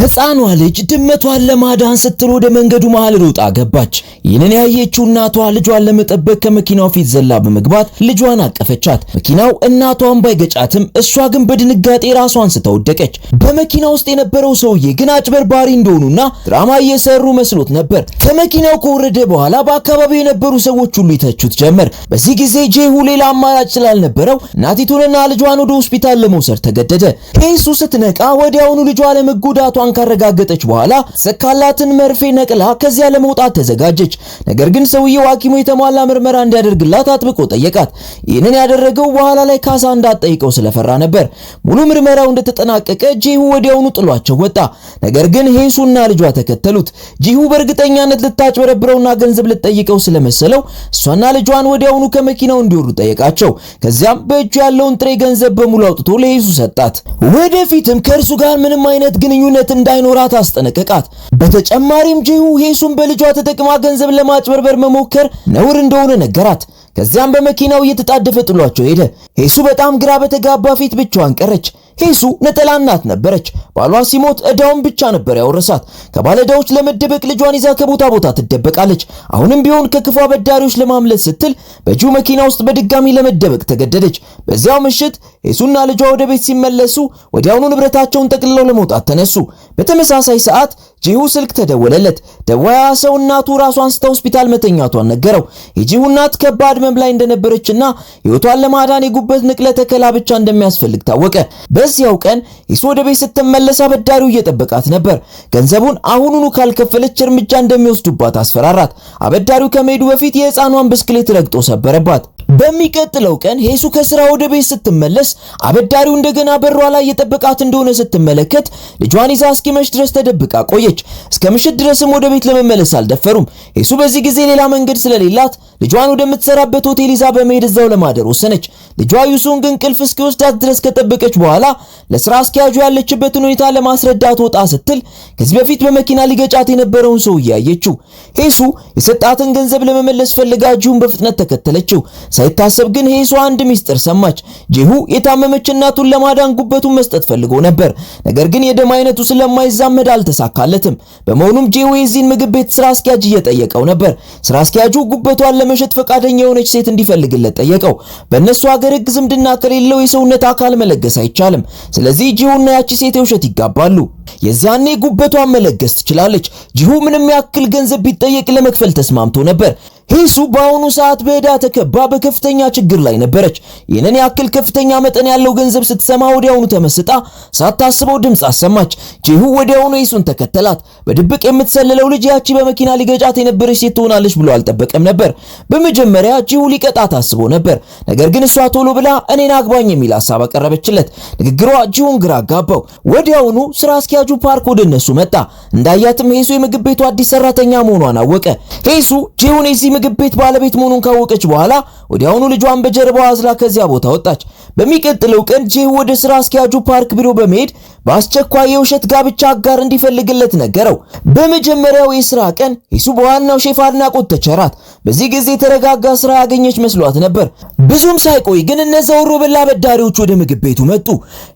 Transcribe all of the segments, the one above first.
ሕፃኗ ልጅ ድመቷን ለማዳን ስትል ወደ መንገዱ መሃል ሮጣ ገባች። ይህንን ያየችው እናቷ ልጇን ለመጠበቅ ከመኪናው ፊት ዘላ በመግባት ልጇን አቀፈቻት። መኪናው እናቷን ባይገጫትም እሷ ግን በድንጋጤ ራሷን ስተወደቀች። በመኪና ውስጥ የነበረው ሰውዬ ግን አጭበርባሪ እንደሆኑና ድራማ እየሰሩ መስሎት ነበር። ከመኪናው ከወረደ በኋላ በአካባቢው የነበሩ ሰዎች ሁሉ ይተቹት ጀመር። በዚህ ጊዜ ጄሁ ሌላ አማራጭ ስላልነበረው እናቲቱንና ልጇን ወደ ሆስፒታል ለመውሰድ ተገደደ። ሄሱ ስትነቃ ወዲያውኑ ልጇ ለመጎዳቷን ካረጋገጠች በኋላ ሰካላትን መርፌ ነቅላ ከዚያ ለመውጣት ተዘጋጀች። ነገር ግን ሰውየው ሐኪሙ የተሟላ ምርመራ እንዲያደርግላት አጥብቆ ጠየቃት። ይህንን ያደረገው በኋላ ላይ ካሳ እንዳትጠይቀው ስለፈራ ነበር። ሙሉ ምርመራው እንደተጠናቀቀ ጄሁ ወዲያውኑ ጥሏቸው ወጣ። ነገር ግን ሄሱና ልጇ ተከተሉት። ጄሁ በእርግጠኛነት ልታጭበረብረውና ገንዘብ ልትጠይቀው ስለመሰለው እሷና ልጇን ወዲያውኑ ከመኪናው እንዲወርዱ ጠየቃቸው። ከዚያም በእጁ ያለውን ጥሬ ገንዘብ በሙሉ አውጥቶ ለሄሱ ሰጣት። ወደፊትም ከእርሱ ጋር ምንም አይነት ግንኙነት እንዳይኖራት አስጠነቀቃት። በተጨማሪም ጄሁ ሄሱን በልጇ ተጠቅማ ገንዘብ ለማጭበርበር መሞከር ነውር እንደሆነ ነገራት። ከዚያም በመኪናው እየተጣደፈ ጥሏቸው ሄደ። ሄሱ በጣም ግራ በተጋባ ፊት ብቻዋን ቀረች። ሄሱ ነጠላ እናት ነበረች። ባሏ ሲሞት ዕዳውን ብቻ ነበር ያወረሳት። ከባለዕዳዎች ለመደበቅ ልጇን ይዛ ከቦታ ቦታ ትደበቃለች። አሁንም ቢሆን ከክፉ አበዳሪዎች ለማምለጥ ስትል በጁ መኪና ውስጥ በድጋሚ ለመደበቅ ተገደደች። በዚያው ምሽት ሄሱና ልጇ ወደ ቤት ሲመለሱ ወዲያውኑ ንብረታቸውን ጠቅልለው ለመውጣት ተነሱ። በተመሳሳይ ሰዓት ጄሁ ስልክ ተደወለለት። ደዋያ ሰው እናቱ ራሷን ስታ ሆስፒታል መተኛቷን ነገረው። የጄሁ እናት ከባድ ህመም ላይ እንደነበረችና ህይወቷን ለማዳን የጉበት ንቅለ ተከላ ብቻ እንደሚያስፈልግ ታወቀ። በዚያው ቀን ሄሱ ወደ ቤት ስትመለስ አበዳሪው እየጠበቃት ነበር። ገንዘቡን አሁኑኑ ካልከፈለች እርምጃ እንደሚወስዱባት አስፈራራት። አበዳሪው ከመሄዱ በፊት የህፃኗን ብስክሌት ረግጦ ሰበረባት። በሚቀጥለው ቀን ሄሱ ከስራ ወደ ቤት ስትመለስ አበዳሪው እንደገና በሯ ላይ እየጠበቃት እንደሆነ ስትመለከት ልጇን ይዛ እስኪመሽ ድረስ ተደብቃ ቆየች። እስከ ምሽት ድረስም ወደ ቤት ለመመለስ አልደፈሩም። ሄሱ በዚህ ጊዜ ሌላ መንገድ ስለሌላት ልጇን ወደምትሰራበት ሆቴል ይዛ በመሄድ እዛው ለማደር ወሰነች። ልጇ ዩሱን ግን እንቅልፍ እስኪወስዳት ድረስ ከጠበቀች በኋላ ለስራ አስኪያጁ ያለችበትን ሁኔታ ለማስረዳት ወጣ ስትል ከዚህ በፊት በመኪና ሊገጫት የነበረውን ሰው ያየችው። ሄሱ የሰጣትን ገንዘብ ለመመለስ ፈልጋ ጁን በፍጥነት ተከተለችው። ሳይታሰብ ግን ሄሱ አንድ ሚስጥር ሰማች። ጄሁ የታመመች እናቱን ለማዳን ጉበቱን መስጠት ፈልጎ ነበር። ነገር ግን የደም አይነቱ ስለማይዛመድ አልተሳካለትም። በመሆኑም ጄሁ የዚህን ምግብ ቤት ስራ አስኪያጅ እየጠየቀው ነበር። ስራ አስኪያጁ ጉበቷን ለመሸጥ ፈቃደኛ የሆነች ሴት እንዲፈልግለት ጠየቀው። በእነሱ ሀገር ሕግ ዝምድና ከሌለው የሰውነት አካል መለገስ አይቻልም። ስለዚህ ጄሁና ያቺ ሴት የውሸት ይጋባሉ። የዛኔ ጉበቷን መለገስ ትችላለች። ጄሁ ምንም ያክል ገንዘብ ቢጠየቅ ለመክፈል ተስማምቶ ነበር። ሄሱ በአሁኑ ሰዓት በዕዳ ተከባ በከፍተኛ ችግር ላይ ነበረች። ይህንን ያክል ከፍተኛ መጠን ያለው ገንዘብ ስትሰማ ወዲያውኑ ተመስጣ ሳታስበው ድምፅ አሰማች። ጄሁ ወዲያውኑ ሄሱን ተከተላት። በድብቅ የምትሰልለው ልጅ ያቺ በመኪና ሊገጫት የነበረች ሴት ትሆናለች ብሎ አልጠበቀም ነበር። በመጀመሪያ ጄሁ ሊቀጣት አስቦ ነበር። ነገር ግን እሷ ቶሎ ብላ እኔን አግባኝ የሚል ሐሳብ አቀረበችለት። ንግግሯ ጄሁን ግራ አጋባው። ወዲያውኑ ስራ አስኪያጁ ፓርክ ወደ እነሱ መጣ። እንዳያትም ሄሱ የምግብ ቤቱ አዲስ ሰራተኛ መሆኗን አወቀ። ሄሱ ጄሁን የዚህ ምግብ ቤት ባለቤት መሆኑን ካወቀች በኋላ ወዲያውኑ ልጇን በጀርባዋ አዝላ ከዚያ ቦታ ወጣች። በሚቀጥለው ቀን ጄሁ ወደ ስራ አስኪያጁ ፓርክ ቢሮ በመሄድ በአስቸኳይ የውሸት ጋብቻ አጋር እንዲፈልግለት ነገረው። በመጀመሪያው የሥራ ቀን ሄሱ በዋናው ሼፍ አድናቆት ተቸራት። በዚህ ጊዜ የተረጋጋ ስራ ያገኘች መስሏት ነበር። ብዙም ሳይቆይ ግን እነዚያ ወሮበላ አበዳሪዎች ወደ ምግብ ቤቱ መጡ።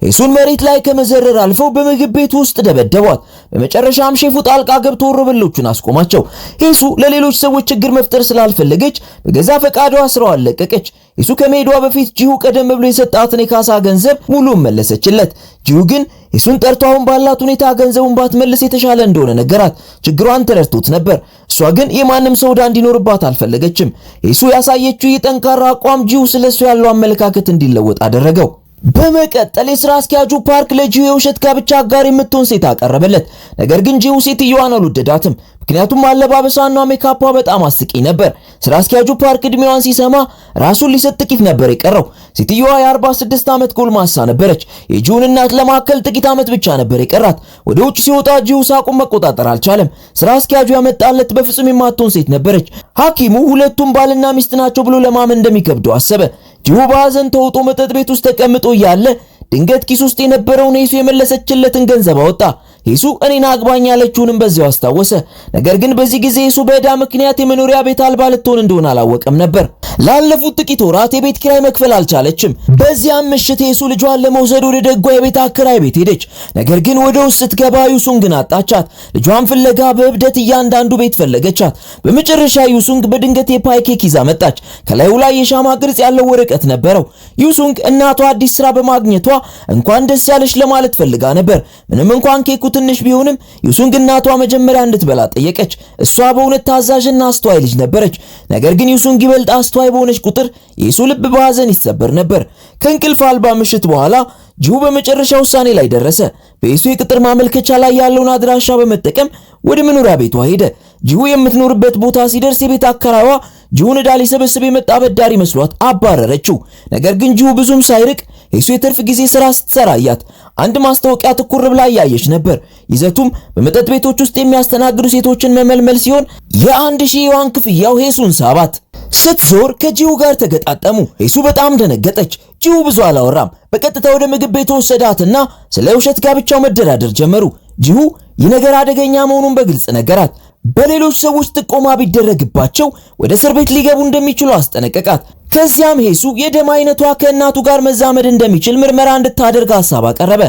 ሄሱን መሬት ላይ ከመዘረር አልፈው በምግብ ቤቱ ውስጥ ደበደቧት። በመጨረሻም ሼፉ ጣልቃ ገብቶ ወሮበሎቹን አስቆማቸው። ሄሱ ለሌሎች ሰዎች ችግር መፍጠር ስላልፈለገች በገዛ ፈቃዷ ስራዋን ለቀቀች። ሄሱ ከመሄዷ በፊት ጄሁ ቀደም ብሎ የሰጣትን የካሳ ገንዘብ ሙሉ መለሰችለት። ጄሁ ግን ሄሱን ጠርቶ አሁን ባላት ሁኔታ ገንዘቡን ባትመልስ የተሻለ እንደሆነ ነገራት። ችግሯን ተረድቶት ነበር። እሷ ግን የማንም ሰው ዕዳ እንዲኖርባት አልፈለገችም። ሄሱ ያሳየችው የጠንካራ አቋም ጄሁ ስለሱ ያለው አመለካከት እንዲለወጥ አደረገው። በመቀጠል የስራ አስኪያጁ ፓርክ ለጄሁ የውሸት ጋብቻ አጋር የምትሆን ሴት አቀረበለት። ነገር ግን ጄሁ ሴትዮዋን አልወደዳትም። ምክንያቱም አለባበሷና ሜካፓ በጣም አስቂኝ ነበር። ስራ አስኪያጁ ፓርክ እድሜዋን ሲሰማ ራሱን ሊሰጥ ጥቂት ነበር የቀረው። ሴትዮዋ የ46 ዓመት ጎልማሳ ነበረች። የጄሁን እናት ለማከል ጥቂት ዓመት ብቻ ነበር የቀራት። ወደ ውጭ ሲወጣ ጄሁ ሳቁን መቆጣጠር አልቻለም። ስራ አስኪያጁ ያመጣለት በፍጹም የማትሆን ሴት ነበረች። ሐኪሙ ሁለቱም ባልና ሚስት ናቸው ብሎ ለማመን እንደሚከብደው አሰበ። ጄሁ በሐዘን ተውጦ መጠጥ ቤት ውስጥ ተቀምጦ እያለ ድንገት ኪስ ውስጥ የነበረውን ሄሱ የመለሰችለትን ገንዘብ አወጣ። ሄሱ እኔን አግባኝ ያለችውንም በዚያው አስታወሰ። ነገር ግን በዚህ ጊዜ ሄሱ በዕዳ ምክንያት የመኖሪያ ቤት አልባ ልትሆን እንደሆነ አላወቀም ነበር። ላለፉት ጥቂት ወራት የቤት ኪራይ መክፈል አልቻለችም። በዚያም ምሽት ሄሱ ልጇን ለመውሰድ ወደ ደጓ የቤት አከራይ ቤት ሄደች። ነገር ግን ወደ ውስጥ ስትገባ ዩሱንግን አጣቻት። ልጇን ፍለጋ በእብደት እያንዳንዱ ቤት ፈለገቻት። በመጨረሻ ዩሱንግ በድንገት የፓይ ኬክ ይዛ መጣች። ከላዩ ላይ የሻማ ቅርጽ ያለው ወረቀት ነበረው። ዩሱንግ እናቷ አዲስ ስራ በማግኘቷ እንኳን ደስ ያለሽ ለማለት ፈልጋ ነበር። ምንም እንኳን ኬኩ ትንሽ ቢሆንም ዩሱንግ እናቷ መጀመሪያ እንድትበላ ጠየቀች። እሷ በእውነት ታዛዥና አስተዋይ ልጅ ነበረች። ነገር ግን ዩሱንግ ይበልጥ አስተዋይ በሆነች ቁጥር የሄሱ ልብ በሐዘን ይሰበር ነበር። ከእንቅልፍ አልባ ምሽት በኋላ ጂሁ በመጨረሻ ውሳኔ ላይ ደረሰ። በሄሱ የቅጥር ማመልከቻ ላይ ያለውን አድራሻ በመጠቀም ወደ መኖሪያ ቤቷ ሄደ። ጂሁ የምትኖርበት ቦታ ሲደርስ የቤት አከራይዋ ጂሁን ዕዳ ሊሰበስብ የመጣ አበዳሪ መስሏት አባረረችው። ነገር ግን ጂሁ ብዙም ሳይርቅ ሄሱ የትርፍ ጊዜ ስራ ስትሰራ አያት። አንድ ማስታወቂያ ትኩር ብላ ያየች ነበር። ይዘቱም በመጠጥ ቤቶች ውስጥ የሚያስተናግዱ ሴቶችን መመልመል ሲሆን የ1000 ዩዋን ክፍያው ሄሱን ሳባት። ስትዞር ከጂሁ ጋር ተገጣጠሙ። ሄሱ በጣም ደነገጠች። ጂሁ ብዙ አላወራም። በቀጥታ ወደ ምግብ ቤት ወሰዳትና ስለ ውሸት ጋብቻው መደራደር ጀመሩ። ጂሁ ይህ ነገር አደገኛ መሆኑን በግልጽ ነገራት። በሌሎች ሰዎች ጥቆማ ቢደረግባቸው ወደ እስር ቤት ሊገቡ እንደሚችሉ አስጠነቀቃት። ከዚያም ሄሱ የደም አይነቷ ከእናቱ ጋር መዛመድ እንደሚችል ምርመራ እንድታደርግ ሐሳብ አቀረበ።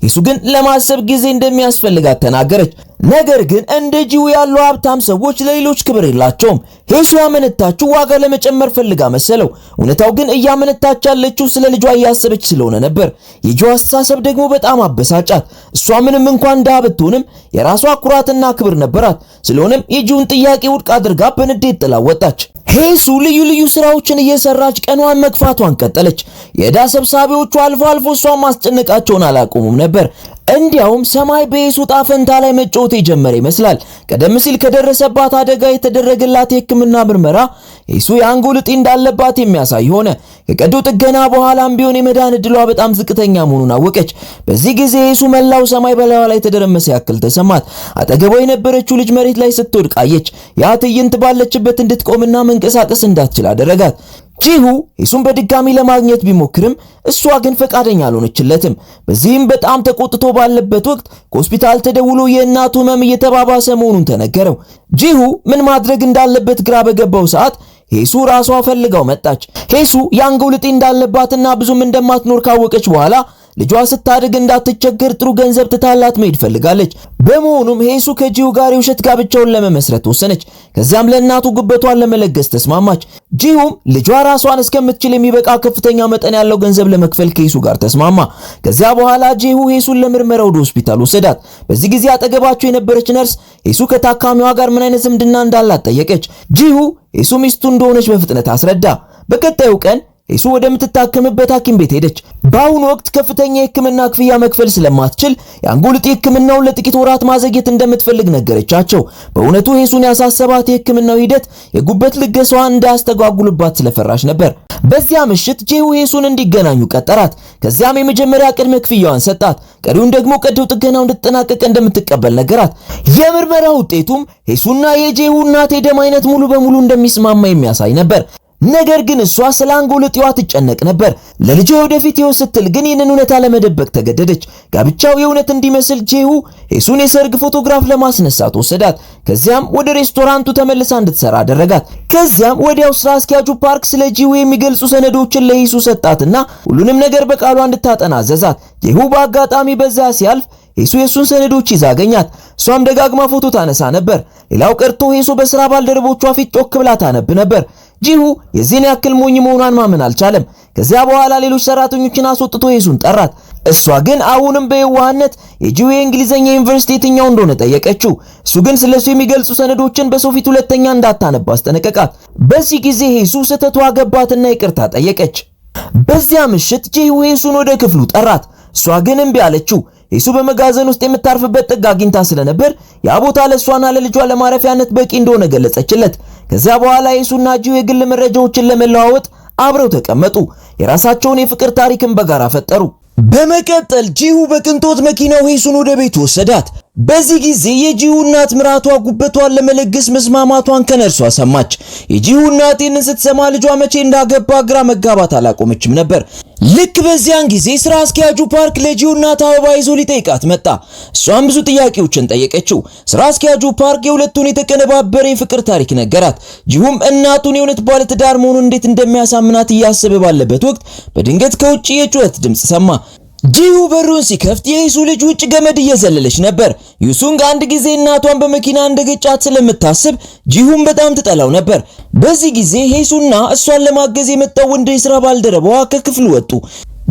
ሄሱ ግን ለማሰብ ጊዜ እንደሚያስፈልጋት ተናገረች። ነገር ግን እንደ ጂሁ ያሉ ሀብታም ሰዎች ለሌሎች ክብር የላቸውም። ሄሱ ያመነታችው ዋጋ ለመጨመር ፈልጋ መሰለው። እውነታው ግን እያመነታች ያለችው ስለ ልጇ እያሰበች ስለሆነ ነበር። የጂሁ አስተሳሰብ ደግሞ በጣም አበሳጫት። እሷ ምንም እንኳን ድሃ ብትሆንም የራሷ ኩራትና ክብር ነበራት። ስለሆነም የጂሁን ጥያቄ ውድቅ አድርጋ በንዴት ጥላ ወጣች። ሄሱ ልዩ ልዩ ስራዎችን እየሰራች ቀኗን መግፋቷን ቀጠለች። የዕዳ ሰብሳቢዎቹ አልፎ አልፎ እሷን ማስጨነቃቸውን አላቆሙም ነበር። እንዲያውም ሰማይ በሄሱ ጣፈንታ ላይ መጫወት የጀመረ ይመስላል። ቀደም ሲል ከደረሰባት አደጋ የተደረገላት የሕክምና ምርመራ ሄሱ የአንጎል እጢ እንዳለባት የሚያሳይ ሆነ። ከቀዶ ጥገና በኋላም ቢሆን የመዳን ዕድሏ በጣም ዝቅተኛ መሆኑን አወቀች። በዚህ ጊዜ ሄሱ መላው ሰማይ በላይዋ ላይ የተደረመሰ ያክል ተሰማት። አጠገቧ የነበረችው ልጅ መሬት ላይ ስትወድቅ አየች። ያ ትዕይንት ባለችበት እንድትቆምና መንቀሳቀስ እንዳትችል አደረጋት። ጂሁ ሄሱን በድጋሚ ለማግኘት ቢሞክርም እሷ ግን ፈቃደኛ አልሆነችለትም። በዚህም በጣም ተቆጥቶ ባለበት ወቅት ከሆስፒታል ተደውሎ የእናቱ ህመም እየተባባሰ መሆኑን ተነገረው። ጂሁ ምን ማድረግ እንዳለበት ግራ በገባው ሰዓት ሄሱ ራሷ ፈልጋው መጣች። ሄሱ የአንጎል እጢ እንዳለባትና ብዙም እንደማትኖር ካወቀች በኋላ ልጇ ስታድግ እንዳትቸገር ጥሩ ገንዘብ ትታላት መሄድ ፈልጋለች። በመሆኑም ሄሱ ከጂሁ ጋር የውሸት ጋብቻውን ለመመስረት ወሰነች። ከዚያም ለእናቱ ጉበቷን ለመለገስ ተስማማች። ጂሁም ልጇ ራሷን እስከምትችል የሚበቃ ከፍተኛ መጠን ያለው ገንዘብ ለመክፈል ከሄሱ ጋር ተስማማ። ከዚያ በኋላ ጂሁ ሄሱን ለምርመራ ወደ ሆስፒታል ወሰዳት። በዚህ ጊዜ አጠገባቸው የነበረች ነርስ ሄሱ ከታካሚዋ ጋር ምን አይነት ዝምድና እንዳላት ጠየቀች። ጂሁ ሄሱ ሚስቱ እንደሆነች በፍጥነት አስረዳ። በቀጣዩ ቀን ሄሱ ወደምትታከምበት ሐኪም ቤት ሄደች። በአሁኑ ወቅት ከፍተኛ የሕክምና ክፍያ መክፈል ስለማትችል የአንጎል እጢ ሕክምናውን ለጥቂት ወራት ማዘግየት እንደምትፈልግ ነገረቻቸው። በእውነቱ ሄሱን ያሳሰባት የሕክምናው ሂደት የጉበት ልገሳዋን እንዳያስተጓጉልባት ስለፈራች ነበር። በዚያ ምሽት ጂሁ ሄሱን እንዲገናኙ ቀጠራት። ከዚያም የመጀመሪያ ቅድመ ክፍያዋን ሰጣት። ቀሪውን ደግሞ ቀዶ ጥገናው እንድትጠናቀቅ እንደምትቀበል ነገራት። የምርመራ ውጤቱም ሄሱና የጂሁ እናት የደም አይነት ሙሉ በሙሉ እንደሚስማማ የሚያሳይ ነበር። ነገር ግን እሷ ስለ አንጎል እጢዋ ትጨነቅ ነበር። ለልጇ ወደፊት ሕይወት ስትል ግን ይህንን እውነታ ለመደበቅ ተገደደች። ጋብቻው የእውነት እንዲመስል ጂሁ ሄሱን የሰርግ ፎቶግራፍ ለማስነሳት ወሰዳት። ከዚያም ወደ ሬስቶራንቱ ተመልሳ እንድትሰራ አደረጋት። ከዚያም ወዲያው ስራ አስኪያጁ ፓርክ ስለ ጂሁ የሚገልጹ ሰነዶችን ለሄሱ ሰጣትና ሁሉንም ነገር በቃሏ እንድታጠና አዘዛት። ጂሁ በአጋጣሚ በዛ ሲያልፍ ሄሱ የሱን ሰነዶች ይዛ አገኛት። እሷም ደጋግማ ፎቶ ታነሳ ነበር። ሌላው ቀርቶ ሄሱ በስራ ባልደረቦቿ ፊት ጮክ ብላ ታነብ ነበር። ጂሁ የዚህን ያክል ሞኝ መሆኗን ማመን አልቻለም። ከዚያ በኋላ ሌሎች ሰራተኞችን አስወጥቶ ሄሱን ጠራት። እሷ ግን አሁንም በየዋህነት የጂሁ የእንግሊዘኛ ዩኒቨርሲቲ የትኛው እንደሆነ ጠየቀችው። እሱ ግን ስለሱ የሚገልጹ ሰነዶችን በሰው ፊት ሁለተኛ እንዳታነብ አስጠነቀቃት። በዚህ ጊዜ ሄሱ ስህተቷ ገባትና ይቅርታ ጠየቀች። በዚያ ምሽት ጂሁ ሄሱን ወደ ክፍሉ ጠራት። እሷ ግን እምቢ አለችው። ሄሱ በመጋዘን ውስጥ የምታርፍበት ጥግ አግኝታ ስለነበር ያ ቦታ ለሷና ለልጇ ለማረፊያነት በቂ እንደሆነ ገለጸችለት። ከዚያ በኋላ ሄሱና ጂሁ የግል መረጃዎችን ለመለዋወጥ አብረው ተቀመጡ። የራሳቸውን የፍቅር ታሪክን በጋራ ፈጠሩ። በመቀጠል ጂሁ በቅንጦት መኪናው ሄሱን ወደ ቤቱ ወሰዳት። በዚህ ጊዜ የጂሁ እናት ምራቷ ጉበቷን ለመለገስ መስማማቷን ከነርሷ ሰማች። የጂሁ እናት ይህንን ስትሰማ ልጇ መቼ እንዳገባ ግራ መጋባት አላቆመችም ነበር። ልክ በዚያን ጊዜ ስራ አስኪያጁ ፓርክ ለጂሁ እናት አበባ ይዞ ሊጠይቃት መጣ። እሷም ብዙ ጥያቄዎችን ጠየቀችው። ስራ አስኪያጁ ፓርክ የሁለቱን የተቀነባበረ የፍቅር ታሪክ ነገራት። ጂሁም እናቱን የእውነት ባለትዳር መሆኑን እንዴት እንደሚያሳምናት እያሰበ ባለበት ወቅት በድንገት ከውጭ የጩኸት ድምፅ ሰማ። ጂሁ በሩን ሲከፍት የሄሱ ልጅ ውጭ ገመድ እየዘለለች ነበር። ዩሱንግ አንድ ጊዜ እናቷን በመኪና እንደገጫት ስለምታስብ ጂሁን በጣም ትጠላው ነበር። በዚህ ጊዜ ሄሱና እሷን ለማገዝ የመጣው ወንድ የሥራ ባልደረባዋ ከክፍሉ ወጡ።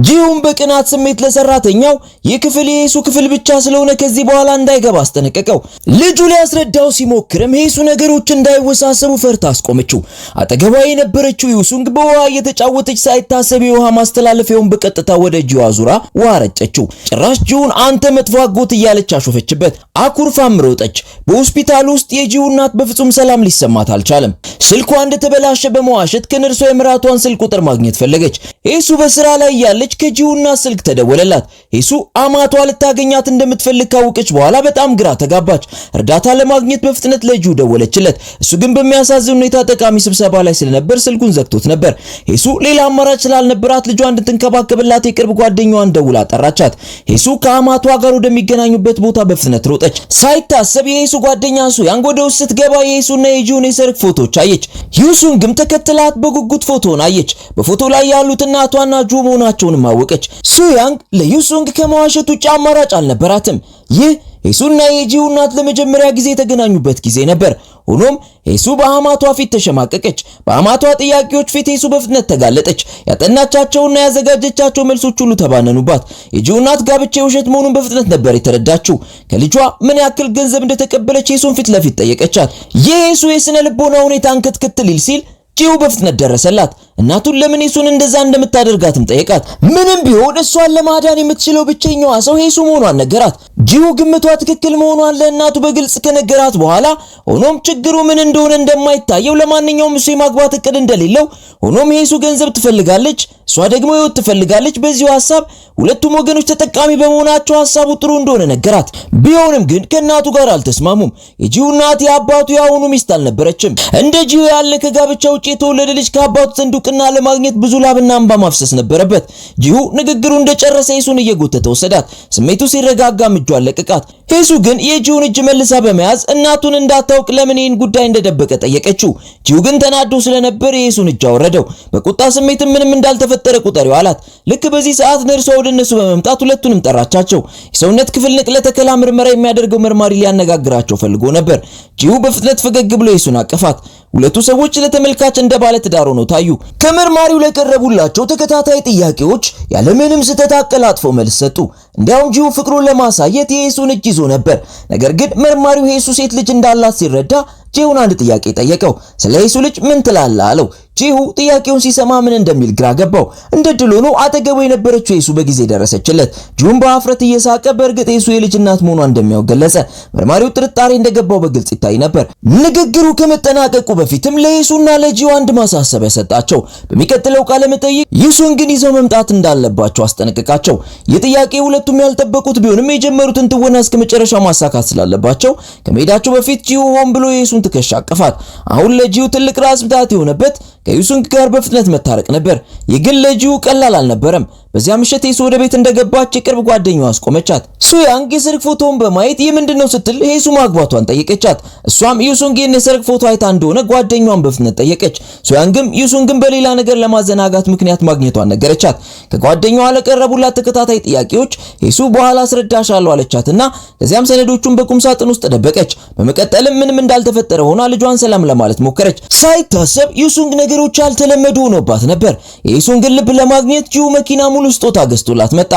ጂሁን በቅናት ስሜት ለሰራተኛው የክፍል የሄሱ ክፍል ብቻ ስለሆነ ከዚህ በኋላ እንዳይገባ አስጠነቀቀው። ልጁ ሊያስረዳው ሲሞክርም ሄሱ ነገሮች እንዳይወሳሰቡ ፈርታ አስቆመችው። አጠገቧ የነበረችው ዩሱንግ በውሃ እየተጫወተች ሳይታሰብ የውሃ ማስተላለፊያውን በቀጥታ ወደ ጂሁ አዙራ ውሃ ረጨችው። ጭራሽ ጂሁን አንተ መጥፎ አጎት እያለች አሾፈችበት። አኩርፋም ሮጠች። በሆስፒታል ውስጥ የጂሁ እናት በፍጹም ሰላም ሊሰማት አልቻለም። ስልኳ እንደተበላሸ በመዋሸት ከነርሷ የምራቷን ስልክ ቁጥር ማግኘት ፈለገች። ሄሱ በስራ ላይ ያለ ከጂሁ እናት ስልክ ተደወለላት። ሄሱ አማቷ ልታገኛት እንደምትፈልግ ካወቀች በኋላ በጣም ግራ ተጋባች። እርዳታ ለማግኘት በፍጥነት ለጂሁ ደወለችለት። እሱ ግን በሚያሳዝን ሁኔታ ጠቃሚ ስብሰባ ላይ ስለነበር ስልኩን ዘግቶት ነበር። ሄሱ ሌላ አማራጭ ስላልነበራት ልጇ እንድትንከባከብላት የቅርብ ጓደኛዋን ደውላ ጠራቻት። ሄሱ ከአማቷ ጋር ወደሚገናኙበት ቦታ በፍጥነት ሮጠች። ሳይታሰብ የሄሱ ጓደኛ ሱያንግ ወደ ውስጥ ስትገባ የሄሱና የጂሁን የሰርግ ፎቶዎች አየች። ዩሱንግም ተከትላት በጉጉት ፎቶውን አየች። በፎቶ ላይ ያሉት እናቷና ጂሁ መሆናቸው ማወቀች። ሱያንግ ለዩሱንግ ከመዋሸት ውጭ አማራጭ አልነበራትም። ይህ ሄሱና የጂሁ እናት ለመጀመሪያ ጊዜ የተገናኙበት ጊዜ ነበር። ሆኖም ሄሱ በአማቷ ፊት ተሸማቀቀች። በአማቷ ጥያቄዎች ፊት ሄሱ በፍጥነት ተጋለጠች። ያጠናቻቸውና ያዘጋጀቻቸው መልሶች ሁሉ ተባነኑባት። የጂሁ እናት ጋብቻ የውሸት መሆኑን በፍጥነት ነበር የተረዳችው። ከልጇ ምን ያክል ገንዘብ እንደተቀበለች ሄሱን ፊት ለፊት ጠየቀቻት። የሄሱ የስነ ልቦና ሁኔታ እንክትክት ሊል ሲል ጂሁ በፍጥነት ደረሰላት። እናቱን ለምን ሄሱን እንደዛ እንደምታደርጋትም ጠየቃት። ምንም ቢሆን እሷን ለማዳን የምትችለው ብቸኛዋ ሰው ሄሱ መሆኗን ነገራት። ጂሁ ግምቷ ትክክል መሆኗን ለእናቱ በግልጽ ከነገራት በኋላ ሆኖም ችግሩ ምን እንደሆነ እንደማይታየው ለማንኛውም እሱ የማግባት እቅድ እንደሌለው ሆኖም ሄሱ ገንዘብ ትፈልጋለች፣ እሷ ደግሞ ህይወት ትፈልጋለች። በዚሁ ሐሳብ ሁለቱም ወገኖች ተጠቃሚ በመሆናቸው ሐሳቡ ጥሩ እንደሆነ ነገራት። ቢሆንም ግን ከእናቱ ጋር አልተስማሙም። የጂሁ እናት የአባቱ ያሁኑ ሚስት አልነበረችም። እንደ ጂሁ ያለ ከጋብቻ ውጪ የተወለደ ልጅ ከአባቱ ዘንድ እውቅና ለማግኘት ብዙ ላብና እንባ ማፍሰስ ነበረበት። ጂሁ ንግግሩ እንደጨረሰ ሄሱን እየጎተተ ወሰዳት። ስሜቱ ሲረጋጋም እጇን ለቀቃት። ሄሱ ግን የጂሁን እጅ መልሳ በመያዝ እናቱን እንዳታውቅ ለምን ይህን ጉዳይ እንደደበቀ ጠየቀችው። ጂሁ ግን ተናዶ ስለነበር የሄሱን እጅ አወረደው። በቁጣ ስሜትም ምንም እንዳልተፈጠረ ቁጠሪው አላት። ልክ በዚህ ሰዓት ነርሷ ወደ እነሱ በመምጣት ሁለቱንም ጠራቻቸው። የሰውነት ክፍል ንቅለ ተከላ ምርመራ የሚያደርገው መርማሪ ሊያነጋግራቸው ፈልጎ ነበር። ጂሁ በፍጥነት ፈገግ ብሎ ሄሱን አቀፋት። ሁለቱ ሰዎች ለተመልካች እንደ ባለ ትዳር ሆነው ታዩ። ከመርማሪው ለቀረቡላቸው ተከታታይ ጥያቄዎች ያለምንም ስህተት አቀላጥፈው መልስ ሰጡ። እንዲያውም ጂሁ ፍቅሩን ለማሳየት የሄሱን እጅ ይዞ ነበር። ነገር ግን መርማሪው ሄሱ ሴት ልጅ እንዳላት ሲረዳ ጂሁን አንድ ጥያቄ ጠየቀው። ስለ ሄሱ ልጅ ምን ትላለህ አለው። ጂሁ ጥያቄውን ሲሰማ ምን እንደሚል ግራ ገባው። እንደ ድል ሆኖ አጠገቡ የነበረችው ሄሱ በጊዜ ደረሰችለት። ጂሁን በአፍረት እየሳቀ በእርግጥ ሄሱ የልጅ እናት መሆኗን እንደሚያውቅ ገለጸ። መርማሪው ጥርጣሬ እንደገባው በግልጽ ይታይ ነበር። ንግግሩ ከመጠናቀቁ በፊትም ለሄሱና ለጂሁ አንድ ማሳሰቢያ ሰጣቸው። በሚቀጥለው ቃለ መጠይቅ ዩሱንግን ይዘው መምጣት እንዳለባቸው አስጠነቀቃቸው። የጥያቄ ሁለቱም ያልጠበቁት ቢሆንም የጀመሩትን ትወና እስከ መጨረሻው ማሳካት ስላለባቸው ከመሄዳቸው በፊት ጂሁ ሆን ብሎ የሄሱን ትከሻ አቀፋት። አሁን ለጂሁ ትልቅ ራስ ምታት የሆነበት ከዩሱንግ ጋር በፍጥነት መታረቅ ነበር። የግል ለጂሁ ቀላል አልነበረም። በዚያ ምሽት ሄሱ ወደ ቤት እንደገባች የቅርብ ጓደኛዋ አስቆመቻት። ሱያንግ የሰርግ ፎቶውን በማየት የምንድነው ስትል ሄሱ ማግባቷን ጠየቀቻት። እሷም ዩሱንግን የሰርግ ፎቶ አይታ እንደሆነ ጓደኛዋን በፍጥነት ጠየቀች። ሱያንግም ዩሱንግን በሌላ ነገር ለማዘናጋት ምክንያት ማግኘቷን ነገረቻት። ከጓደኛዋ ለቀረቡላት ተከታታይ ጥያቄዎች ሄሱ በኋላ አስረዳሻለሁ አለቻትና ከዚያም ሰነዶቹን በቁም ሳጥን ውስጥ ደበቀች። በመቀጠልም ምንም እንዳልተፈጠረ ሆና ልጇን ሰላም ለማለት ሞከረች። ሳይታሰብ ዩሱንግ ነገሮች ያልተለመዱ ሆኖባት ነበር። የዩሱንግን ልብ ለማግኘት ጂሁ መኪና ሙሉ ስጦታ ገዝቶላት መጣ።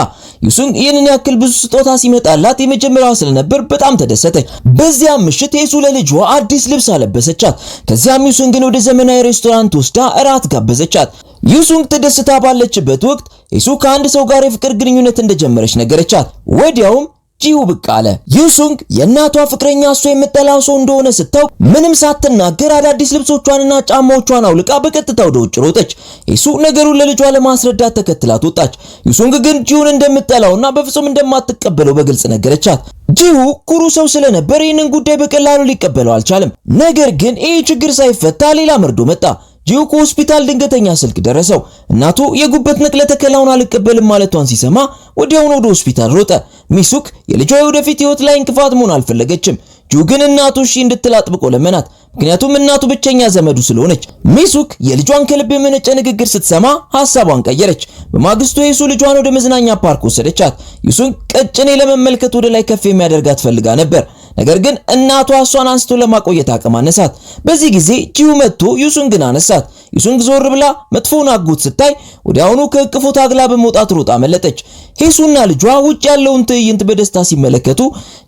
ዩሱንግ ይህንን ያክል ብዙ ስጦታ ሲመጣላት የመጀመሪያዋ ስለነበር በጣም ተደሰተች። በዚያም ምሽት ሄሱ ለልጇ አዲስ ልብስ አለበሰቻት። ከዚያም ዩሱንግን ወደ ዘመናዊ ሬስቶራንት ወስዳ እራት ጋበዘቻት። ዩሱንግ ተደስታ ባለችበት ወቅት ሄሱ ከአንድ ሰው ጋር የፍቅር ግንኙነት እንደጀመረች ነገረቻት። ወዲያውም ጂሁ ብቅ አለ። ዩሱንግ የእናቷ ፍቅረኛ እሷ የምጠላው ሰው እንደሆነ ስታውቅ ምንም ሳትናገር አዳዲስ ልብሶቿንና ጫማዎቿን አውልቃ በቀጥታ ወደ ውጭ ሮጠች። ሄሱ ነገሩን ለልጇ ለማስረዳት ተከትላት ወጣች። ዩሱንግ ግን ጂሁን እንደምጠላውና በፍጹም እንደማትቀበለው በግልጽ ነገረቻት። ጂሁ ኩሩ ሰው ስለነበር ይህንን ጉዳይ በቀላሉ ሊቀበለው አልቻለም። ነገር ግን ይህ ችግር ሳይፈታ ሌላ መርዶ መጣ። ጂሁ ከሆስፒታል ድንገተኛ ስልክ ደረሰው። እናቱ የጉበት ንቅለ ተከላውን አልቀበልም ማለቷን ሲሰማ ወዲያውኑ ወደ ሆስፒታል ሮጠ። ሚሱክ የልጇ የወደፊት ህይወት ላይ እንቅፋት መሆን አልፈለገችም። ጂሁ ግን እናቱ እሺ እንድትል አጥብቆ ለመናት። ምክንያቱም እናቱ ብቸኛ ዘመዱ ስለሆነች። ሚሱክ የልጇን ከልብ የመነጨ ንግግር ስትሰማ ሐሳቧን ቀየረች። በማግስቱ ሄሱ ልጇን ወደ መዝናኛ ፓርክ ወሰደቻት። ዩሱንግ ቀጭኔ ለመመልከት ወደ ላይ ከፍ የሚያደርጋት ፈልጋ ነበር። ነገር ግን እናቷ እሷን አንስቶ ለማቆየት አቅም አነሳት። በዚህ ጊዜ ጂሁ መጥቶ ዩሱንግን አነሳት። ዩሱንግ ዞር ብላ መጥፎውን አጎት ስታይ ወዲያውኑ ከእቅፉ ታግላ በመውጣት ሮጣ አመለጠች። ሄሱና ልጇ ውጭ ያለውን ትዕይንት በደስታ ሲመለከቱ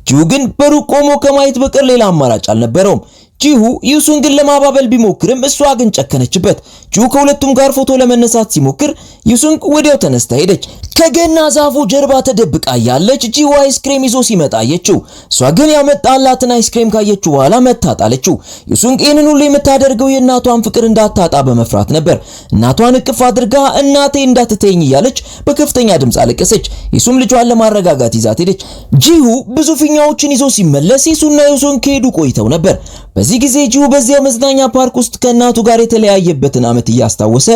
ጂሁ ግን በሩቅ ቆሞ ከማየት በቀር ሌላ አማራጭ አልነበረውም። ጂሁ ዩሱንግን ለማባበል ቢሞክርም እሷ ግን ጨከነችበት። ጂሁ ከሁለቱም ጋር ፎቶ ለመነሳት ሲሞክር ዩሱንግ ወዲያው ተነስታ ሄደች። ከገና ዛፉ ጀርባ ተደብቃ ያለች ጂሁ አይስክሬም ይዞ ሲመጣ አየችው። እሷ ግን ያመጣላትን አይስክሬም ካየችው በኋላ መታጣለችው። ዩሱንግ ይህንን ሁሉ የምታደርገው የእናቷን ፍቅር እንዳታጣ በመፍራት ነበር። እናቷን እቅፍ አድርጋ እናቴ እንዳትተኝ እያለች በከፍተኛ ድምፅ አለቀሰች። ዩሱም ልጇን ለማረጋጋት ይዛት ሄደች። ጂሁ ብዙ ፊኛዎችን ይዞ ሲመለስ ዩሱና ዩሱንግ ከሄዱ ቆይተው ነበር። በዚህ ጊዜ ጂሁ በዚያው መዝናኛ ፓርክ ውስጥ ከእናቱ ጋር የተለያየበትን ዓመት እያስታወሰ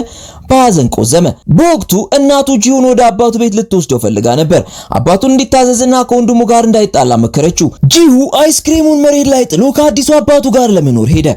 በሐዘን ቆዘመ። በወቅቱ እናቱ ጂሁን ወደ አባቱ ቤት ልትወስደው ፈልጋ ነበር። አባቱን እንዲታዘዝና ከወንድሙ ጋር እንዳይጣላ መከረችው። ጂሁ አይስክሬሙን መሬት ላይ ጥሎ ከአዲሱ አባቱ ጋር ለመኖር ሄደ።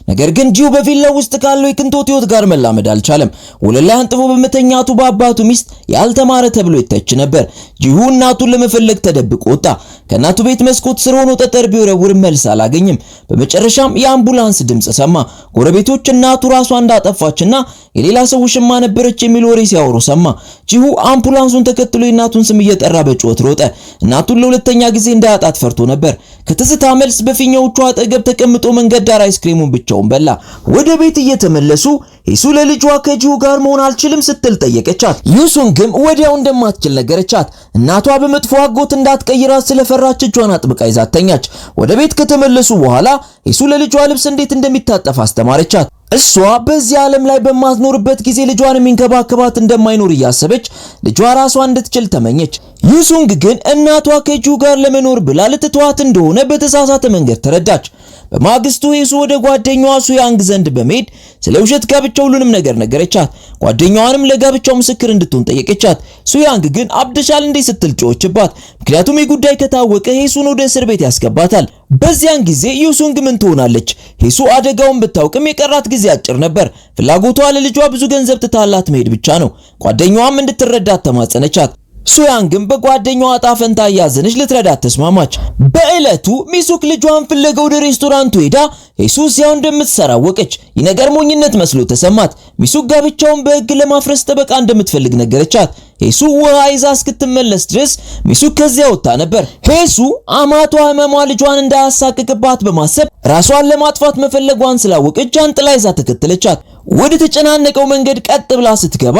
ነገር ግን ጂሁ በቪላው ውስጥ ካለው የቅንጦት ህይወት ጋር መላመድ አልቻለም። ወለል ላይ አንጥፎ በመተኛቱ በአባቱ ሚስት ያልተማረ ተብሎ ይተች ነበር። ጂሁ እናቱን ለመፈለግ ተደብቆ ወጣ። ከእናቱ ቤት መስኮት ስር ሆኖ ጠጠር ቢወረውር መልስ አላገኝም። በመጨረሻም የአምቡላንስ ድምጽ ሰማ። ጎረቤቶች እናቱ ራሷ እንዳጠፋችና የሌላ ሰው ውሽማ ነበረች የሚል ወሬ ሲያወሩ ሰማ። ጂሁ አምቡላንሱን ተከትሎ የእናቱን ስም እየጠራ በጩኸት ሮጠ። እናቱን ለሁለተኛ ጊዜ እንዳያጣት ፈርቶ ነበር። ከትዝታ መልስ በፊኛዎቹ አጠገብ ተቀምጦ መንገድ ዳር አይስክሬሙን ብቻውን በላ። ወደ ቤት እየተመለሱ ሄሱ ለልጇ ከጂሁ ጋር መሆን አልችልም ስትል ጠየቀቻት። ዩሱንግም ወዲያው እንደማትችል ነገረቻት። እናቷ በመጥፎ አጎት እንዳትቀይራት ስለፈራች እጇን አጥብቃ ይዛት ተኛች። ወደ ቤት ከተመለሱ በኋላ ሄሱ ለልጇ ልብስ እንዴት እንደሚታጠፍ አስተማረቻት። እሷ በዚህ ዓለም ላይ በማትኖርበት ጊዜ ልጇን የሚንከባከባት እንደማይኖር እያሰበች ልጇ ራሷን እንድትችል ተመኘች። ዩሱንግ ግን እናቷ ከጂሁ ጋር ለመኖር ብላ ልትተዋት እንደሆነ በተሳሳተ መንገድ ተረዳች። በማግስቱ ሄሱ ወደ ጓደኛዋ ሱያንግ ዘንድ በመሄድ ስለ ውሸት ጋብቻ ሁሉንም ነገር ነገረቻት። ጓደኛዋንም ለጋብቻው ምስክር እንድትሆን ጠየቀቻት። ሱያንግ ግን አብደሻል እንዴ ስትል ጮኸችባት። ምክንያቱም የጉዳይ ከታወቀ ሄሱን ወደ እስር ቤት ያስገባታል። በዚያን ጊዜ ዩሱንግ ምን ትሆናለች? ሄሱ አደጋውን ብታውቅም የቀራት ጊዜ አጭር ነበር። ፍላጎቷ ለልጇ ብዙ ገንዘብ ትታላት መሄድ ብቻ ነው። ጓደኛዋም እንድትረዳት ተማጸነቻት። ሱያንግም በጓደኛዋ ዕጣ ፈንታ ያዘነች ልትረዳት ተስማማች። በእለቱ ሚሱክ ልጇን ፍለጋ ወደ ሬስቶራንቱ ሄዳ ሄሱ እዚያው እንደምትሰራ ወቀች። ይህ ነገር ሞኝነት መስሎ ተሰማት። ሚሱክ ጋብቻውን በሕግ ለማፍረስ ጠበቃ እንደምትፈልግ ነገረቻት። ሄሱ ውሃ ይዛ እስክትመለስ ድረስ ሚሱክ ከዚያ ወጣ ነበር። ሄሱ አማቷ ህመሟ ልጇን እንዳያሳቅቅባት በማሰብ ራሷን ለማጥፋት መፈለጓን ስላወቀች ጃንጥላ ይዛ ተከተለቻት። ወደ ተጨናነቀው መንገድ ቀጥ ብላ ስትገባ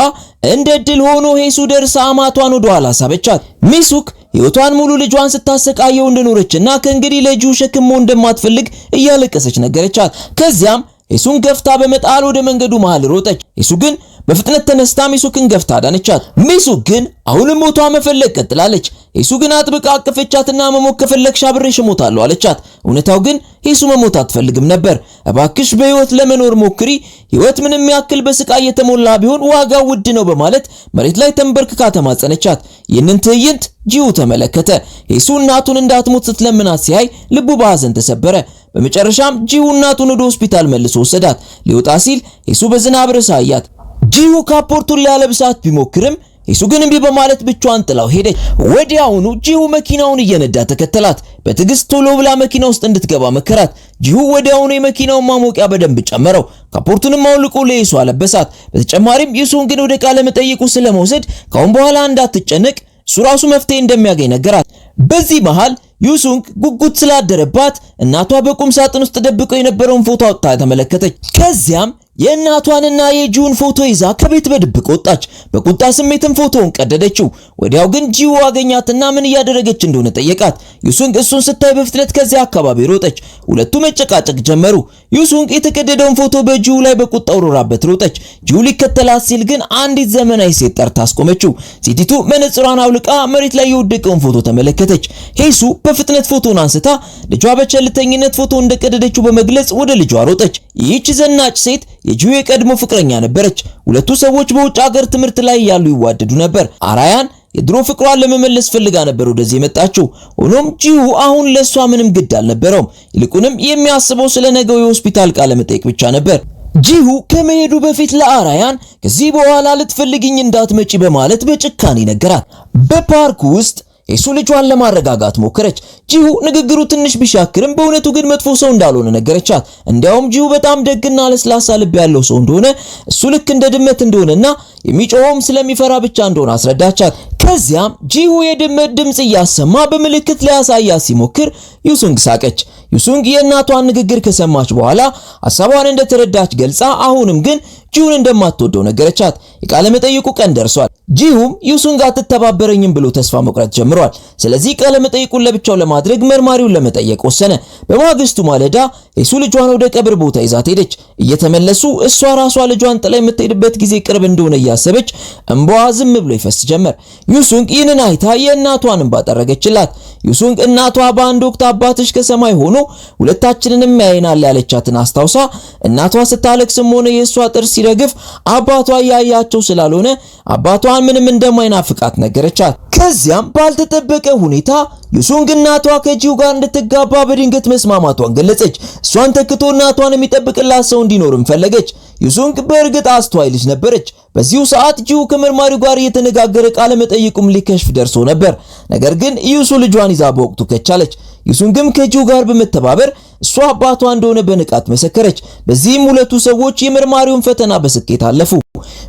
እንደ ድል ሆኖ ሄሱ ደርሳ አማቷን ወደ ኋላ ሳበቻት። ሚሱክ ህይወቷን ሙሉ ልጇን ስታሰቃየው እንደኖረችና ከእንግዲህ ለጂሁ ሸክም መሆን እንደማትፈልግ እያለቀሰች ነገረቻት። ከዚያም ሄሱን ገፍታ በመጣል ወደ መንገዱ መሃል ሮጠች። ሄሱ ግን በፍጥነት ተነስታ ሚሱክን ገፍታ አዳነቻት። ሚሱክ ግን አሁንም ሞቷ መፈለግ ቀጥላለች። ሄሱ ግን አጥብቃ አቀፈቻትና መሞት ከፈለግሽ አብሬሽ እሞታለሁ አለቻት። እውነታው ግን ሄሱ መሞት አትፈልግም ነበር። እባክሽ በህይወት ለመኖር ሞክሪ፣ ህይወት ምንም ያክል በስቃይ የተሞላ ቢሆን ዋጋው ውድ ነው በማለት መሬት ላይ ተንበርክካ ተማጸነቻት። ይህንን ትዕይንት ጂሁ ተመለከተ። ሄሱ እናቱን እንዳትሞት ስትለምናት ሲያይ ልቡ በሐዘን ተሰበረ። በመጨረሻም ጂሁ እናቱን ወደ ሆስፒታል መልሶ ወሰዳት። ሊወጣ ሲል ሄሱ በዝናብ ርዕሳ አያት። ጂሁ ካፖርቱን ሊያለብሳት ቢሞክርም ሄሱ ግን እምቢ በማለት ብቻዋን ጥላው ሄደች። ወዲያውኑ ጂሁ መኪናውን እየነዳ ተከተላት። በትዕግስት ቶሎ ብላ መኪና ውስጥ እንድትገባ መከራት። ጂሁ ወዲያውኑ የመኪናውን ማሞቂያ በደንብ ጨመረው። ካፖርቱንም አውልቆ ለሄሱ አለበሳት። በተጨማሪም ዩሱን ግን ወደ ቃለ መጠይቁ ስለመውሰድ ካሁን በኋላ እንዳትጨነቅ እሱ ራሱ መፍትሄ እንደሚያገኝ ነገራት። በዚህ መሃል ዩሱንግ ጉጉት ስላደረባት እናቷ በቁም ሳጥን ውስጥ ደብቀው የነበረውን ፎቶ አውጥታ ተመለከተች። ከዚያም የእናቷንና የጂውን ፎቶ ይዛ ከቤት በድብቅ ወጣች። በቁጣ ስሜትም ፎቶውን ቀደደችው። ወዲያው ግን ጂው አገኛትና ምን እያደረገች እንደሆነ ጠየቃት። ዩሱንግ እሱን ስታይ በፍጥነት ከዚያ አካባቢ ሮጠች። ሁለቱ መጨቃጨቅ ጀመሩ። ዩሱንግ የተቀደደውን ፎቶ በጂው ላይ በቁጣ ወረራበት ሮጠች። ጂው ሊከተላት ሲል ግን አንዲት ዘመናዊ ሴት ጠርታ አስቆመችው። ሴቲቱ መነጽሯን አውልቃ መሬት ላይ የወደቀውን ፎቶ ተመለከተች። ሄሱ በፍጥነት ፎቶን አንስታ ልጇ በቸልተኝነት ፎቶ እንደቀደደችው በመግለጽ ወደ ልጇ ሮጠች። ይህች ዘናጭ ሴት የጂው የቀድሞ ፍቅረኛ ነበረች። ሁለቱ ሰዎች በውጭ ሀገር ትምህርት ላይ ያሉ ይዋደዱ ነበር። አራያን የድሮ ፍቅሯን ለመመለስ ፈልጋ ነበር ወደዚህ የመጣችው። ሆኖም ጂው አሁን ለሷ ምንም ግድ አልነበረውም። ይልቁንም የሚያስበው ስለ ነገው የሆስፒታል ቃለ መጠይቅ ብቻ ነበር። ጂሁ ከመሄዱ በፊት ለአራያን ከዚህ በኋላ ልትፈልግኝ እንዳትመጪ በማለት በጭካኔ ነገራት። በፓርኩ ውስጥ ሄሱ ልጇን ለማረጋጋት ሞከረች። ጂሁ ንግግሩ ትንሽ ቢሻክርም በእውነቱ ግን መጥፎ ሰው እንዳልሆነ ነገረቻት። እንዲያውም ጂሁ በጣም ደግና ለስላሳ ልብ ያለው ሰው እንደሆነ፣ እሱ ልክ እንደ ድመት እንደሆነና የሚጮኸውም ስለሚፈራ ብቻ እንደሆነ አስረዳቻት። ከዚያም ጂሁ የድመት ድምጽ እያሰማ በምልክት ሊያሳያት ሲሞክር ዩሱንግ ሳቀች። ዩሱንግ የእናቷን ንግግር ከሰማች በኋላ ሐሳቧን እንደተረዳች ገልጻ አሁንም ግን ጂሁን እንደማትወደው ነገረቻት። የቃለ መጠይቁ ቀን ደርሷል። ጂሁም ዩሱንግ አትተባበረኝም ብሎ ተስፋ መቁረጥ ጀምሯል። ስለዚህ ቃለ መጠይቁን ለብቻው ለማድረግ መርማሪውን ለመጠየቅ ወሰነ። በማግስቱ ማለዳ ሄሱ ልጇን ወደ ቀብር ቦታ ይዛት ሄደች። እየተመለሱ እሷ ራሷ ልጇን ጥላ የምትሄድበት ጊዜ ቅርብ እንደሆነ እያሰበች እንባዋ ዝም ብሎ ይፈስ ጀመር። ዩሱንግ ይህንን አይታ የእናቷን እንባ ጠረገችላት። ዩሱንግ እናቷ በአንድ ወቅት አባትሽ ከሰማይ ሆኖ ሁለታችንንም ያየናል ያለቻትን አስታውሳ እናቷ ስታለቅስም ሆነ የእሷ ጥርስ ሲረግፍ አባቷ ያያቸው ስላልሆነ አባቷን ምንም እንደማይናፍቃት ነገረቻት። ከዚያም ባልተጠበቀ ሁኔታ ዩሱንግ እናቷ ከጂው ጋር እንድትጋባ በድንገት መስማማቷን ገለጸች። እሷን ተክቶ እናቷን የሚጠብቅላት ሰው እንዲኖርም ፈለገች። ዩሱንግ በእርግጥ አስተዋይ ልጅ ነበረች። በዚሁ ሰዓት ጂው ከመርማሪው ጋር እየተነጋገረ ቃለ መጠይቁም ሊከሽፍ ደርሶ ነበር። ነገር ግን ዩሱ ልጇን ይዛ በወቅቱ ከቻለች። ዩሱንግም ከጂው ጋር በመተባበር እሷ አባቷ እንደሆነ በንቃት መሰከረች። በዚህም ሁለቱ ሰዎች የመርማሪውን ፈተና በስኬት አለፉ።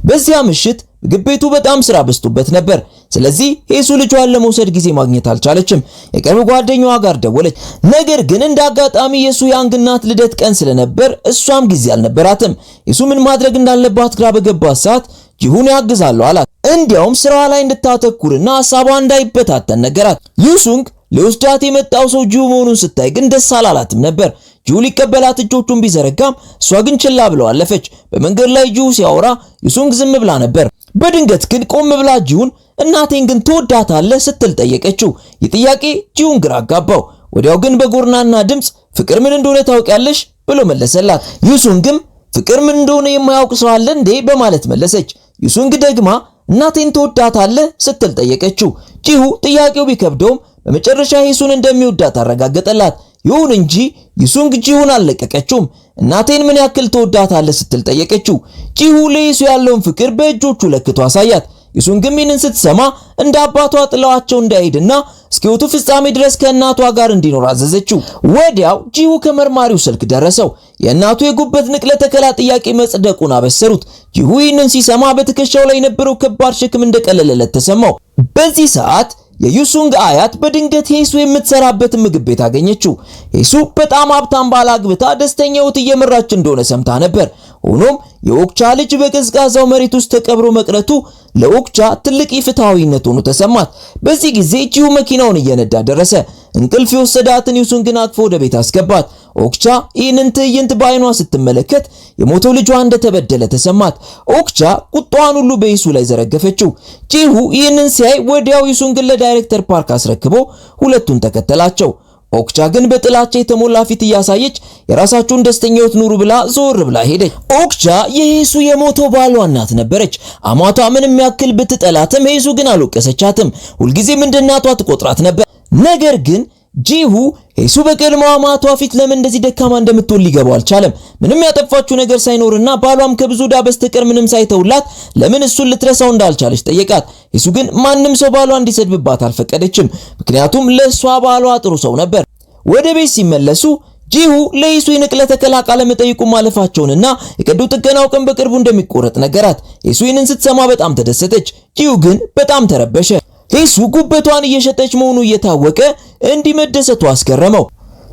በዚያ ምሽት ምግብ ቤቱ በጣም ስራ በዝቶበት ነበር። ስለዚህ ሄሱ ልጇን ለመውሰድ ጊዜ ማግኘት አልቻለችም። የቅርብ ጓደኛዋ ጋር ደወለች። ነገር ግን እንደ አጋጣሚ የሱ ያንግ እናት ልደት ቀን ስለነበር እሷም ጊዜ አልነበራትም። ሄሱ ምን ማድረግ እንዳለባት ግራ በገባት ሰዓት ጂሁን ያግዛለሁ አላት። እንዲያውም ስራዋ ላይ እንድታተኩርና ሐሳቧ እንዳይበታተን ነገራት። ዩሱንግ ለውስዳት የመጣው ሰው ጂሁ መሆኑን ስታይ ግን ደስ አላላትም ነበር። ጂሁ ሊቀበላት እጆቹን ቢዘረጋም እሷ ግን ችላ ብለው አለፈች። በመንገድ ላይ ጂሁ ሲያወራ ዩሱንግ ዝም ብላ ነበር። በድንገት ግን ቆም ብላ ጂሁን እናቴን ግን ትወዳታለህ ስትል ጠየቀችው። ይህ ጥያቄ ጂሁን ግራ አጋባው። ወዲያው ግን በጎርናና ድምጽ ፍቅር ምን እንደሆነ ታውቂያለሽ ብሎ መለሰላት። ዩሱንግም ፍቅር ምን እንደሆነ የማያውቅ ሰው አለ እንዴ በማለት መለሰች። ዩሱንግ ደግማ እናቴን ትወዳታለህ ስትል ጠየቀችው። ጂሁ ጥያቄው ቢከብደውም በመጨረሻ ሄሱን እንደሚወዳት አረጋገጠላት። ይሁን እንጂ ዩሱንግ ጂሁን አልለቀቀችውም። እናቴን ምን ያክል ትወዳታለህ ስትል ጠየቀችው። ጂሁ ለሄሱ ያለውን ፍቅር በእጆቹ ለክቶ አሳያት። ዩሱንግም ይህንን ስትሰማ እንደ አባቷ ጥላዋቸው እንዳይሄድና እስከ ሕይወቱ ፍጻሜ ድረስ ከእናቷ ጋር እንዲኖር አዘዘችው። ወዲያው ጂሁ ከመርማሪው ስልክ ደረሰው። የእናቱ የጉበት ንቅለ ተከላ ጥያቄ መጽደቁን አበሰሩት። ጂሁ ይህንን ሲሰማ በትከሻው ላይ የነበረው ከባድ ሸክም እንደቀለለለት ተሰማው። በዚህ ሰዓት የዩሱንግ አያት በድንገት ሄሱ የምትሰራበትን ምግብ ቤት አገኘችው። ሄሱ በጣም ሀብታም ባል አግብታ ደስተኛ ሕይወት እየመራች እንደሆነ ሰምታ ነበር። ሆኖም የኦክቻ ልጅ በቀዝቃዛው መሬት ውስጥ ተቀብሮ መቅረቱ ለኦክቻ ትልቅ ኢፍትሃዊነት ሆኖ ተሰማት። በዚህ ጊዜ ጂሁ መኪናውን እየነዳ ደረሰ። እንቅልፍ የወሰዳትን ዩሱንግን አቅፎ ወደ ቤት አስገባት። ኦክቻ ይህንን ትዕይንት በአይኗ ስትመለከት የሞተው ልጇ እንደተበደለ ተሰማት። ኦክቻ ቁጣዋን ሁሉ በሄሱ ላይ ዘረገፈችው። ጂሁ ይህንን ሲያይ ወዲያው ዩሱንግን ለዳይሬክተር ፓርክ አስረክቦ ሁለቱን ተከተላቸው። ኦክቻ ግን በጥላቻ የተሞላ ፊት እያሳየች የራሳቸውን ደስተኛ ሕይወት ኑሩ ብላ ዞር ብላ ሄደች። ኦክቻ የሄሱ የሞተው ባሏ እናት ነበረች። አማቷ ምንም ያክል ብትጠላትም ሄሱ ግን አልወቀሰቻትም። ሁልጊዜም እንደ እናቷ ትቆጥራት ነበር። ነገር ግን ጂሁ ሄሱ በቀድሞው አማቷ ፊት ለምን እንደዚህ ደካማ እንደምትሆን ሊገባው አልቻለም። ምንም ያጠፋችው ነገር ሳይኖርና ባሏም ከብዙ ዳ በስተቀር ምንም ሳይተውላት ለምን እሱን ልትረሳው እንዳልቻለች ጠየቃት። ሄሱ ግን ማንም ሰው ባሏ እንዲሰድብባት አልፈቀደችም። ምክንያቱም ለሷ ባሏ ጥሩ ሰው ነበር። ወደ ቤት ሲመለሱ ጂሁ ለሄሱ የንቅለ ተከላ ቃለ መጠይቁ ማለፋቸውንና የቀዶ ጥገናው ቀን በቅርቡ እንደሚቆረጥ ነገራት። ሄሱ ይህንን ስትሰማ በጣም ተደሰተች። ጂሁ ግን በጣም ተረበሸ። ሄሱ ጉበቷን እየሸጠች መሆኑ እየታወቀ እንዲመደሰቱ አስገረመው።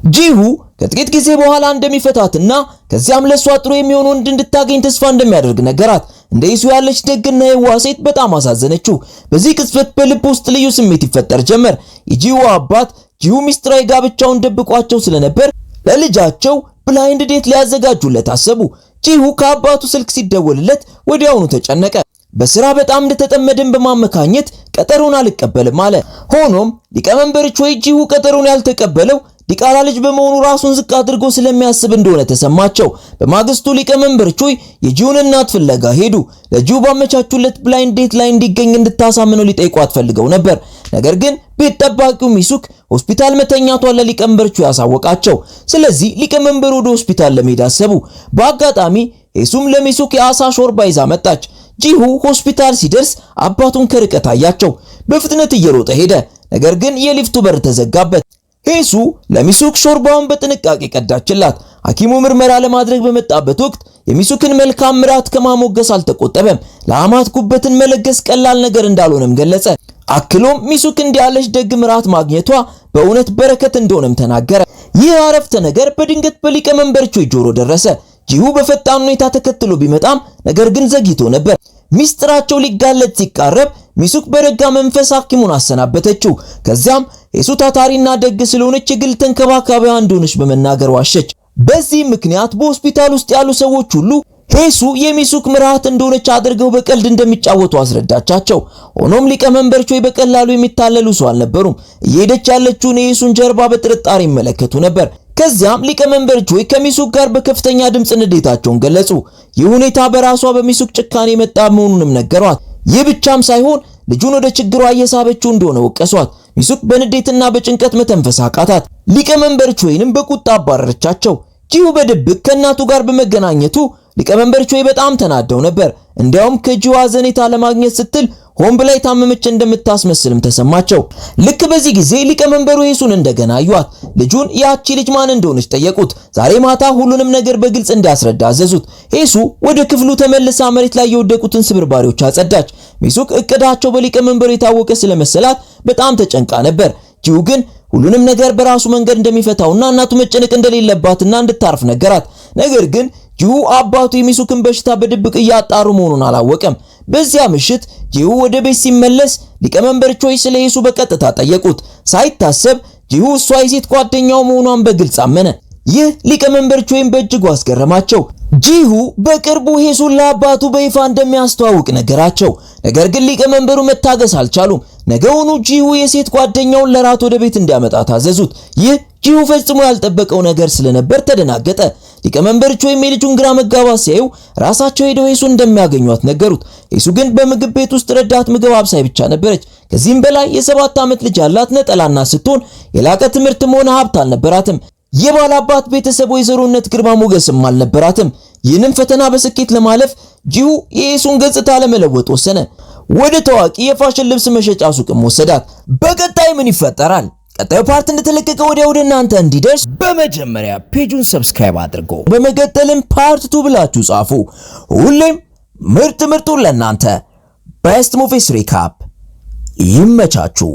ጂሁ ከጥቂት ጊዜ በኋላ እንደሚፈታትና ከዚያም ለሷ ጥሩ የሚሆን ወንድ እንድታገኝ ተስፋ እንደሚያደርግ ነገራት። እንደ ኢሱ ያለች ደግና የዋህ ሴት በጣም አሳዘነችው። በዚህ ቅጽበት በልብ ውስጥ ልዩ ስሜት ይፈጠር ጀመር። የጂሁ አባት ጂሁ ሚስጥራዊ ጋብቻውን ደብቋቸው ስለነበር ለልጃቸው ብላይንድ ዴት ሊያዘጋጁለት አሰቡ። ጂሁ ከአባቱ ስልክ ሲደወልለት ወዲያውኑ ተጨነቀ። በስራ በጣም እንደተጠመደን በማመካኘት ቀጠሮን አልቀበልም አለ። ሆኖም ሊቀመንበር ቾይ ጂሁ ቀጠሮን ያልተቀበለው ዲቃላ ልጅ በመሆኑ ራሱን ዝቅ አድርጎ ስለሚያስብ እንደሆነ ተሰማቸው። በማግስቱ ሊቀመንበር ቾይ የጂሁን እናት ፍለጋ ሄዱ። ለጂሁ ባመቻቹለት ብላይንድ ዴት ላይ እንዲገኝ እንድታሳምነው ሊጠይቋት ፈልገው ነበር። ነገር ግን ቤት ጠባቂው ሚሱክ ሆስፒታል መተኛቷን ለሊቀመንበር ቾይ ያሳወቃቸው። ስለዚህ ሊቀመንበሩ ወደ ሆስፒታል ለመሄድ አሰቡ። በአጋጣሚ ሄሱም ለሚሱክ የአሳ ሾርባ ይዛ መጣች። ጂሁ ሆስፒታል ሲደርስ አባቱን ከርቀት አያቸው። በፍጥነት እየሮጠ ሄደ። ነገር ግን የሊፍቱ በር ተዘጋበት። ሄሱ ለሚሱክ ሾርባውን በጥንቃቄ ቀዳችላት። ሐኪሙ ምርመራ ለማድረግ በመጣበት ወቅት የሚሱክን መልካም ምራት ከማሞገስ አልተቆጠበም። ለአማት ጉበትን መለገስ ቀላል ነገር እንዳልሆነም ገለጸ። አክሎም ሚሱክ እንዲያለች ደግ ምራት ማግኘቷ በእውነት በረከት እንደሆነም ተናገረ። ይህ አረፍተ ነገር በድንገት በሊቀመንበር ቾይ ጆሮ ደረሰ። ጂሁ በፈጣን ሁኔታ ተከትሎ ቢመጣም ነገር ግን ዘግይቶ ነበር። ሚስጥራቸው ሊጋለጥ ሲቃረብ ሚሱክ በረጋ መንፈስ ሐኪሙን አሰናበተችው። ከዚያም ሄሱ ታታሪና ደግ ስለሆነች የግል ተንከባካቢዋ እንደሆነች በመናገር ዋሸች። በዚህ ምክንያት በሆስፒታል ውስጥ ያሉ ሰዎች ሁሉ ሄሱ የሚሱክ ምራት እንደሆነች አድርገው በቀልድ እንደሚጫወቱ አስረዳቻቸው። ሆኖም ሊቀመንበር ቾይ በቀላሉ የሚታለሉ ሰው አልነበሩም። እየሄደች ያለችውን የሄሱን ጀርባ በጥርጣሬ ይመለከቱ ነበር። ከዚያም ሊቀመንበር ቾይ ከሚሱክ ጋር በከፍተኛ ድምጽ ንዴታቸውን ገለጹ። ይህ ሁኔታ በራሷ በሚሱክ ጭካኔ የመጣ መሆኑንም ነገሯት። ይህ ብቻም ሳይሆን ልጁን ወደ ችግሯ እየሳበችው እንደሆነ ወቀሷት። ሚሱክ በንዴትና በጭንቀት መተንፈስ አቃታት። ሊቀመንበር ቾይንም በቁጣ አባረረቻቸው። ጂሁ በድብቅ ከእናቱ ጋር በመገናኘቱ ሊቀመንበር ቾይ በጣም ተናደው ነበር። እንዲያውም ከጂሁ አዘኔታ ለማግኘት ስትል ሆን ብላ የታመመች እንደምታስመስልም ተሰማቸው። ልክ በዚህ ጊዜ ሊቀመንበሩ ሄሱን እንደገና አዩት። ልጁን ያቺ ልጅ ማን እንደሆነች ጠየቁት። ዛሬ ማታ ሁሉንም ነገር በግልጽ እንዲያስረዳ አዘዙት። ሄሱ ወደ ክፍሉ ተመልሳ መሬት ላይ የወደቁትን ስብርባሪዎች አጸዳች። ሚሱክ እቅዳቸው በሊቀመንበሩ የታወቀ ስለመሰላት በጣም ተጨንቃ ነበር። ጂሁ ግን ሁሉንም ነገር በራሱ መንገድ እንደሚፈታውና እናቱ መጨነቅ እንደሌለባትና እንድታርፍ ነገራት። ነገር ግን ጂሁ አባቱ የሚሱክን በሽታ በድብቅ እያጣሩ መሆኑን አላወቀም። በዚያ ምሽት ጂሁ ወደ ቤት ሲመለስ ሊቀመንበር ቾይ ስለ ሄሱ በቀጥታ ጠየቁት። ሳይታሰብ ጂሁ እሷ የሴት ጓደኛው መሆኗን በግልጽ አመነ። ይህ ሊቀመንበር ቾይን በእጅጉ አስገረማቸው። ጂሁ በቅርቡ ሄሱን ለአባቱ በይፋ እንደሚያስተዋውቅ ነገራቸው። ነገር ግን ሊቀመንበሩ መታገስ አልቻሉም። ነገውኑ ጂሁ የሴት ጓደኛውን ለራት ወደ ቤት እንዲያመጣ ታዘዙት። ይህ ጂሁ ፈጽሞ ያልጠበቀው ነገር ስለነበር ተደናገጠ። ሊቀመንበር ቾይም የልጁን ግራ መጋባት ሲያዩ ራሳቸው ሄደው ሄሱን እንደሚያገኙት ነገሩት። ሄሱ ግን በምግብ ቤት ውስጥ ረዳት ምግብ አብሳይ ብቻ ነበረች። ከዚህም በላይ የ7 ዓመት ልጅ ያላት ነጠላና ስትሆን የላቀ ትምህርትም ሆነ ሀብት አልነበራትም። የባላባት ቤተሰብ ወይዘሮነት ግርማ ሞገስም አልነበራትም። ይህንን ፈተና በስኬት ለማለፍ ጂሁ የሄሱን ገጽታ ለመለወጥ ወሰነ። ወደ ታዋቂ የፋሽን ልብስ መሸጫ ሱቅም ወሰዳት። በቀጣይ ምን ይፈጠራል? ቀጣዩ ፓርት እንደተለቀቀ ወደ እናንተ እንዲደርስ በመጀመሪያ ፔጁን ሰብስክራይብ አድርጉ። በመቀጠልም ፓርት 2 ብላችሁ ጻፉ። ሁሌም ምርጥ ለእናንተ ቤስት ሙቪስ ሪካፕ። ይመቻችሁ።